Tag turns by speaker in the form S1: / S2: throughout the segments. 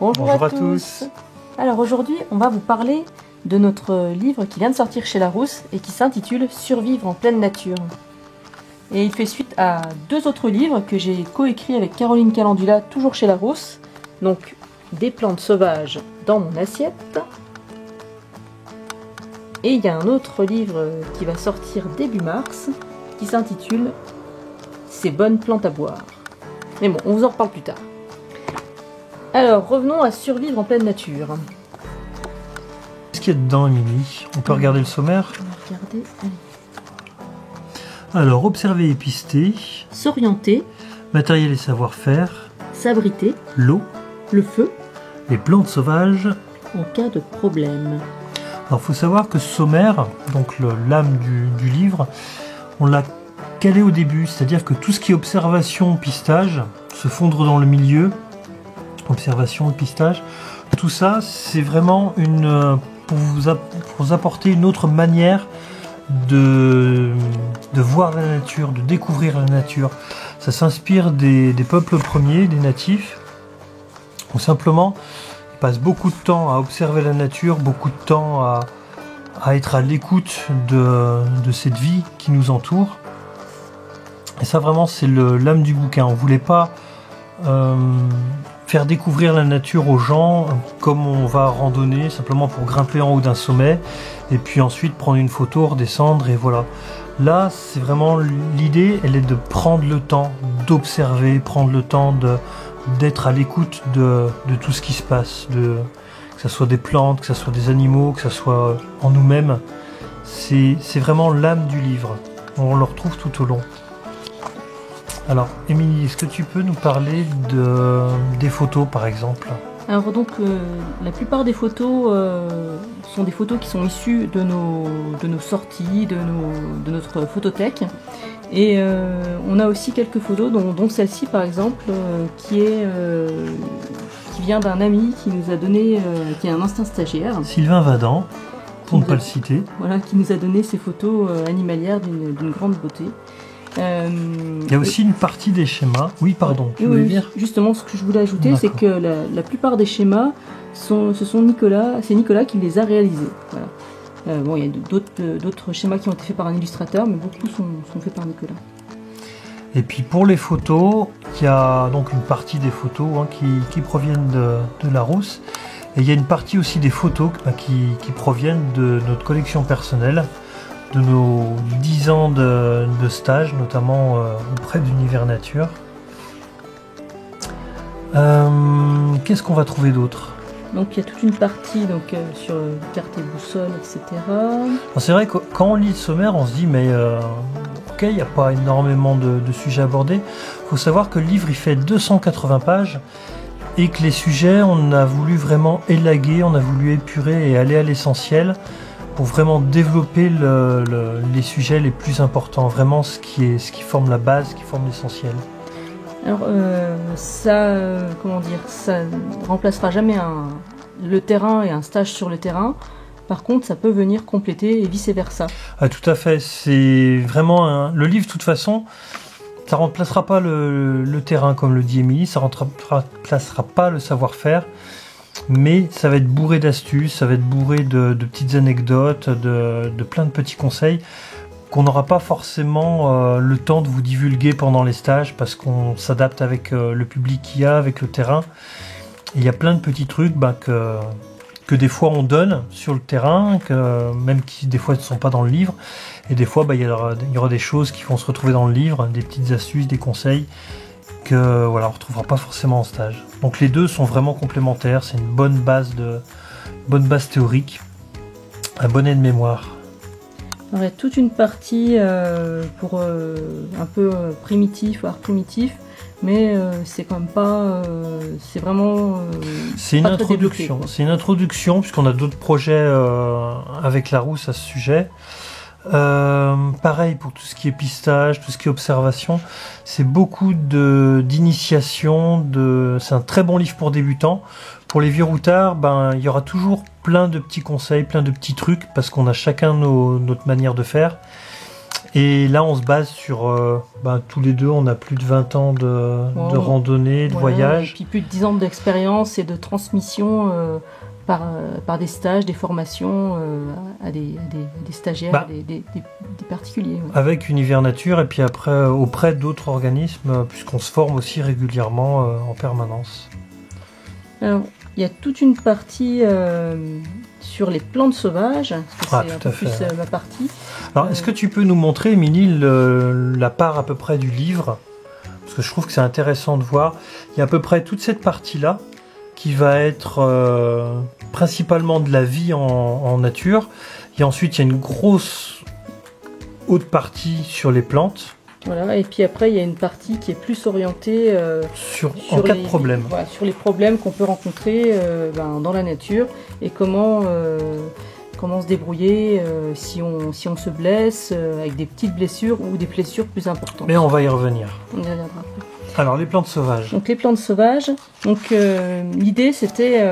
S1: Bonjour à tous. Alors aujourd'hui, on va vous parler de notre livre qui vient de sortir chez Larousse et qui s'intitule Survivre en pleine nature. Et il fait suite à deux autres livres que j'ai coécrits avec Caroline Calandula, toujours chez Larousse. Donc, Des plantes sauvages dans mon assiette. Et il y a un autre livre qui va sortir début mars qui s'intitule Ces bonnes plantes à boire. Mais bon, on vous en reparle plus tard. Alors, revenons à Survivre en pleine nature.
S2: Qu'est-ce qu'il y a dedans, Émilie? On peut regarder le sommaire?
S1: On va regarder, allez.
S2: Alors, observer et pister.
S1: S'orienter.
S2: Matériel et savoir-faire.
S1: S'abriter.
S2: L'eau.
S1: Le feu.
S2: Les plantes sauvages.
S1: En cas de problème.
S2: Alors, il faut savoir que ce sommaire, donc l'âme du livre, on l'a calé au début. C'est-à-dire que tout ce qui est observation, pistage, se fondre dans le milieu, observation, pistage, tout ça, c'est vraiment pour vous apporter une autre manière de voir la nature, de découvrir la nature. Ça s'inspire des peuples premiers, des natifs, où simplement ils passent beaucoup de temps à observer la nature, beaucoup de temps à être à l'écoute de cette vie qui nous entoure. Et ça vraiment c'est l'âme du bouquin. On voulait pas faire découvrir la nature aux gens comme on va randonner simplement pour grimper en haut d'un sommet et puis ensuite prendre une photo, redescendre et voilà. Là c'est vraiment l'idée, elle est de prendre le temps d'observer, prendre le temps d'être à l'écoute de tout ce qui se passe, que ce soit des plantes, que ce soit des animaux, que ce soit en nous-mêmes. C'est vraiment l'âme du livre, on le retrouve tout au long. Alors, Émilie, est-ce que tu peux nous parler des photos, par exemple?
S1: Alors donc, la plupart des photos sont des photos qui sont issues de nos sorties, de notre photothèque. Et on a aussi quelques photos, dont celle-ci par exemple, qui vient d'un ami qui nous a donné, qui est un ancien stagiaire.
S2: Sylvain Vadan, pour ne pas le citer.
S1: Voilà, qui nous a donné ces photos animalières d'une grande beauté.
S2: Il y a aussi une partie des schémas. Oui, pardon.
S1: Oui, justement, ce que je voulais ajouter, c'est que la plupart des schémas, c'est Nicolas qui les a réalisés. Voilà. Bon, il y a d'autres schémas qui ont été faits par un illustrateur, mais beaucoup sont faits par Nicolas.
S2: Et puis pour les photos, il y a donc une partie des photos qui proviennent de Larousse. Et il y a une partie aussi des photos qui proviennent de notre collection personnelle, de nos 10 ans de stage, notamment auprès d'Univers Nature. Qu'est-ce qu'on va trouver d'autre?
S1: Donc il y a toute une partie sur carte et boussole, etc.
S2: C'est vrai que quand on lit le sommaire, on se dit mais ok, il n'y a pas énormément de sujets abordés. Il faut savoir que le livre il fait 280 pages et que les sujets, on a voulu vraiment élaguer, on a voulu épurer et aller à l'essentiel, pour vraiment développer les sujets les plus importants, vraiment ce qui forme la base, ce qui forme l'essentiel.
S1: Alors ça ne remplacera jamais le terrain et un stage sur le terrain. Par contre, ça peut venir compléter et vice versa. Ah,
S2: tout à fait, c'est vraiment le livre de toute façon, ça remplacera pas le terrain comme le dit Émilie, ça remplacera pas le savoir-faire. Mais ça va être bourré d'astuces, ça va être bourré de petites anecdotes, de plein de petits conseils qu'on n'aura pas forcément le temps de vous divulguer pendant les stages parce qu'on s'adapte avec le public qu'il y a, avec le terrain. Et il y a plein de petits trucs que des fois on donne sur le terrain, même qui des fois ne sont pas dans le livre. Et des fois il y aura des choses qui vont se retrouver dans le livre, des petites astuces, des conseils que on retrouvera pas forcément en stage. Donc les deux sont vraiment complémentaires, c'est une bonne base théorique, un bon aide-mémoire.
S1: Alors, il y a toute une partie pour un peu primitif, art primitif, mais c'est quand même pas, c'est vraiment.
S2: C'est une introduction. C'est une introduction puisqu'on a d'autres projets avec Larousse à ce sujet. Pareil pour tout ce qui est pistage, tout ce qui est observation, c'est beaucoup d'initiation, c'est un très bon livre pour débutants. Pour les vieux routards, il y aura toujours plein de petits conseils, plein de petits trucs, parce qu'on a chacun notre manière de faire. Et là, on se base sur... tous les deux, on a plus de 20 ans de randonnée, de voyage.
S1: Et puis plus de 10 ans d'expérience et de transmission par des stages, des formations à des stagiaires, des particuliers. Ouais.
S2: Avec Univers Nature et puis après auprès d'autres organismes, puisqu'on se forme aussi régulièrement en permanence.
S1: Alors, il y a toute une partie sur les plantes sauvages, parce que c'est un peu plus ma partie.
S2: Alors, est-ce que tu peux nous montrer, Émilie, la part à peu près du livre? Parce que je trouve que c'est intéressant de voir. Il y a à peu près toute cette partie-là qui va être principalement de la vie en nature. Et ensuite, il y a une grosse haute partie sur les plantes.
S1: Voilà, et puis après, il y a une partie qui est plus orientée
S2: en cas de problème.
S1: Voilà, sur les problèmes qu'on peut rencontrer dans la nature et comment se débrouiller si on se blesse avec des petites blessures ou des blessures plus importantes.
S2: Mais on va y revenir.
S1: On y reviendra après.
S2: Alors, les plantes sauvages.
S1: Donc, les plantes sauvages. Donc, l'idée, c'était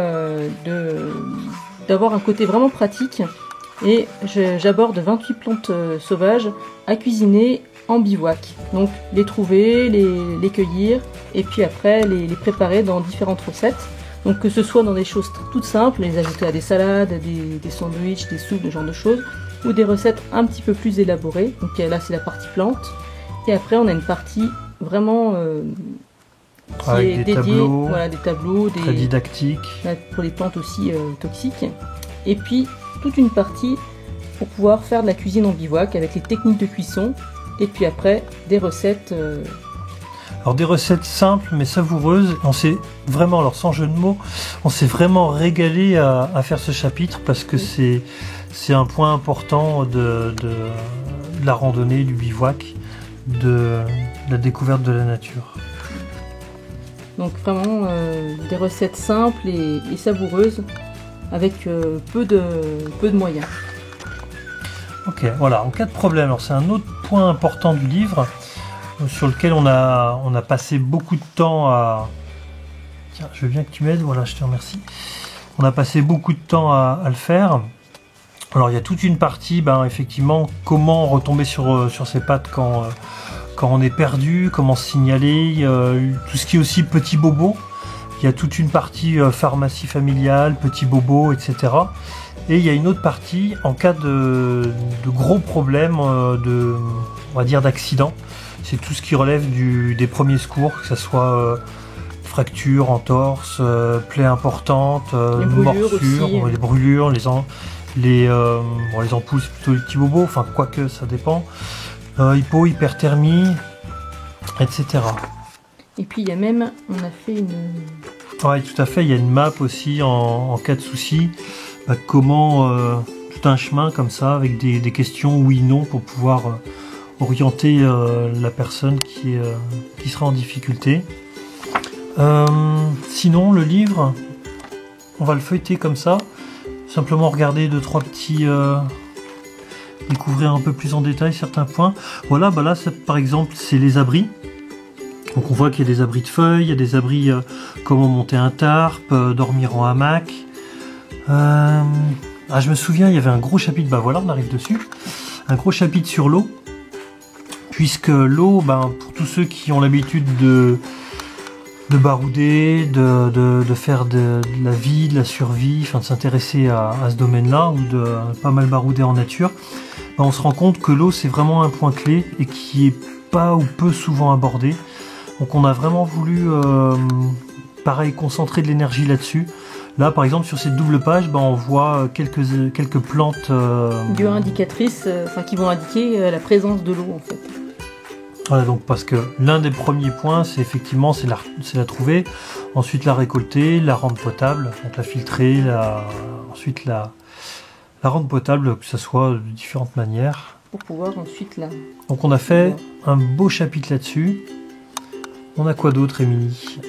S1: d'avoir un côté vraiment pratique. Et j'aborde 28 plantes sauvages à cuisiner en bivouac. Donc, les trouver, les cueillir, et puis après, les préparer dans différentes recettes. Donc, que ce soit dans des choses toutes simples, les ajouter à des salades, des sandwichs, des soupes, ce genre de choses, ou des recettes un petit peu plus élaborées. Donc, là, c'est la partie plante. Et après, on a une partie vraiment qui
S2: avec
S1: est
S2: des
S1: dédiée,
S2: tableaux,
S1: des tableaux,
S2: très didactiques,
S1: pour les plantes aussi toxiques, et puis toute une partie pour pouvoir faire de la cuisine en bivouac avec les techniques de cuisson, et puis après des recettes.
S2: Alors des recettes simples mais savoureuses. On s'est vraiment, alors sans jeu de mots, on s'est vraiment régalé à faire ce chapitre parce que c'est un point important de la randonnée, du bivouac, de la découverte de la nature.
S1: Donc vraiment des recettes simples et savoureuses avec peu de moyens.
S2: Ok, voilà, en cas de problème, alors c'est un autre point important du livre sur lequel on a passé beaucoup de temps à... Tiens, je veux bien que tu m'aides, voilà, je te remercie. On a passé beaucoup de temps à le faire. Alors il y a toute une partie, effectivement, comment retomber sur ses pattes quand on est perdu, comment se signaler, tout ce qui est aussi petit bobo. Il y a toute une partie pharmacie familiale, petit bobo, etc. Et il y a une autre partie en cas de gros problèmes, on va dire d'accident. C'est tout ce qui relève des premiers secours, que ce soit fracture, entorse, plaie importante, morsure, les brûlures, les ampoules, c'est plutôt les petits bobos, enfin quoique ça dépend. Hypo, hyperthermie, etc.
S1: Et puis il y a même, on a fait une...
S2: Oui, tout à fait, il y a une map aussi en cas de souci. Comment tout un chemin comme ça, avec des questions oui, non, pour pouvoir orienter la personne qui sera en difficulté. Sinon, le livre, on va le feuilleter comme ça. Simplement regarder 2-3 petits... découvrir un peu plus en détail certains points. Voilà, là, par exemple, c'est les abris. Donc on voit qu'il y a des abris de feuilles, il y a des abris comment monter un tarp, dormir en hamac. Je me souviens, il y avait un gros chapitre, voilà, on arrive dessus. Un gros chapitre sur l'eau. Puisque l'eau, pour tous ceux qui ont l'habitude de barouder, de faire de la vie, de la survie, enfin de s'intéresser à ce domaine-là, ou de pas mal barouder en nature, on se rend compte que l'eau c'est vraiment un point clé et qui est pas ou peu souvent abordé. Donc on a vraiment voulu concentrer de l'énergie là-dessus. Là par exemple sur cette double page, on voit quelques plantes
S1: bio-indicatrices, qui vont indiquer la présence de l'eau en fait.
S2: Voilà, donc parce que l'un des premiers points, c'est effectivement la trouver, ensuite la récolter, la rendre potable, donc la filtrer, ensuite la rendre potable, que ce soit de différentes manières.
S1: Pour pouvoir ensuite la...
S2: Donc on a fait un beau chapitre là-dessus. On a quoi d'autre, Émilie ?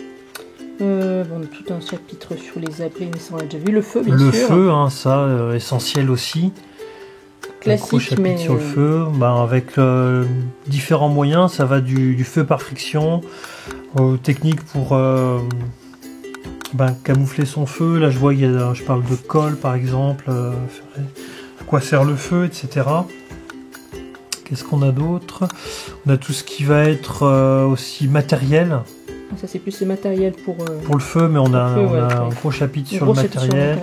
S1: On a tout un chapitre sur les abris, mais ça on l'a déjà vu. Le feu, bien sûr.
S2: Le feu, ça, essentiel aussi.
S1: Classique, mais...
S2: sur le feu, avec différents moyens, ça va du feu par friction aux techniques pour camoufler son feu. Là je vois, je parle de colle par exemple, à quoi sert le feu, etc. Qu'est-ce qu'on a d'autre? On a tout ce qui va être aussi matériel.
S1: Ça c'est plus le matériel pour
S2: le feu, mais on a un
S1: ouais.
S2: gros chapitre
S1: Un
S2: sur
S1: gros
S2: le
S1: chapitre
S2: matériel.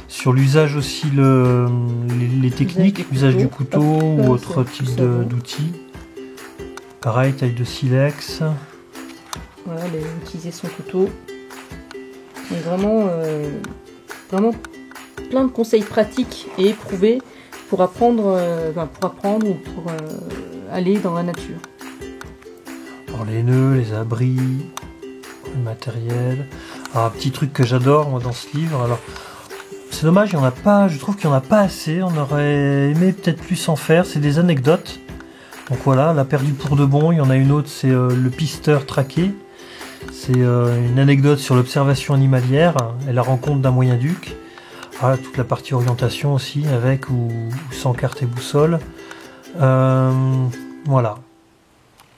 S2: Sur l'usage aussi, les techniques, l'usage du couteau ou autre type d'outils. Pareil, taille de silex.
S1: Voilà, utiliser son couteau. Donc vraiment, vraiment plein de conseils pratiques et éprouvés pour apprendre, ou pour aller dans la nature.
S2: Alors les nœuds, les abris, le matériel. Alors un petit truc que j'adore moi dans ce livre. Alors c'est dommage, il y en a pas. Je trouve qu'il n'y en a pas assez. On aurait aimé peut-être plus en faire. C'est des anecdotes. Donc voilà, la perdue pour de bon. Il y en a une autre, c'est le pisteur traqué. C'est une anecdote sur l'observation animalière et la rencontre d'un moyen-duc. Voilà, toute la partie orientation aussi, avec ou sans carte et boussole. Voilà.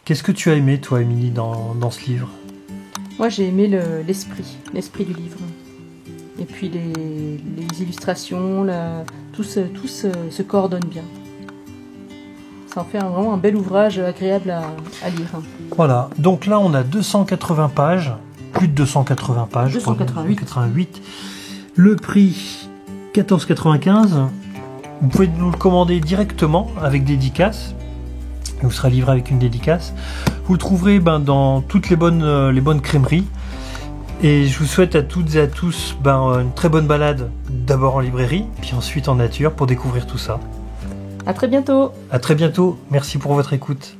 S2: Qu'est-ce que tu as aimé, toi, Émilie, dans ce livre?
S1: Moi, j'ai aimé l'esprit du livre. Et puis les illustrations, tout se coordonne bien. Ça en fait vraiment un bel ouvrage agréable à lire.
S2: Voilà, donc là on a 280 pages, plus de 280 pages.
S1: 288.
S2: Le prix 14,95. Vous pouvez nous le commander directement avec dédicace. Il vous sera livré avec une dédicace. Vous le trouverez dans toutes les bonnes crèmeries. Et je vous souhaite à toutes et à tous une très bonne balade, d'abord en librairie, puis ensuite en nature pour découvrir tout ça.
S1: À très bientôt.
S2: À très bientôt. Merci pour votre écoute.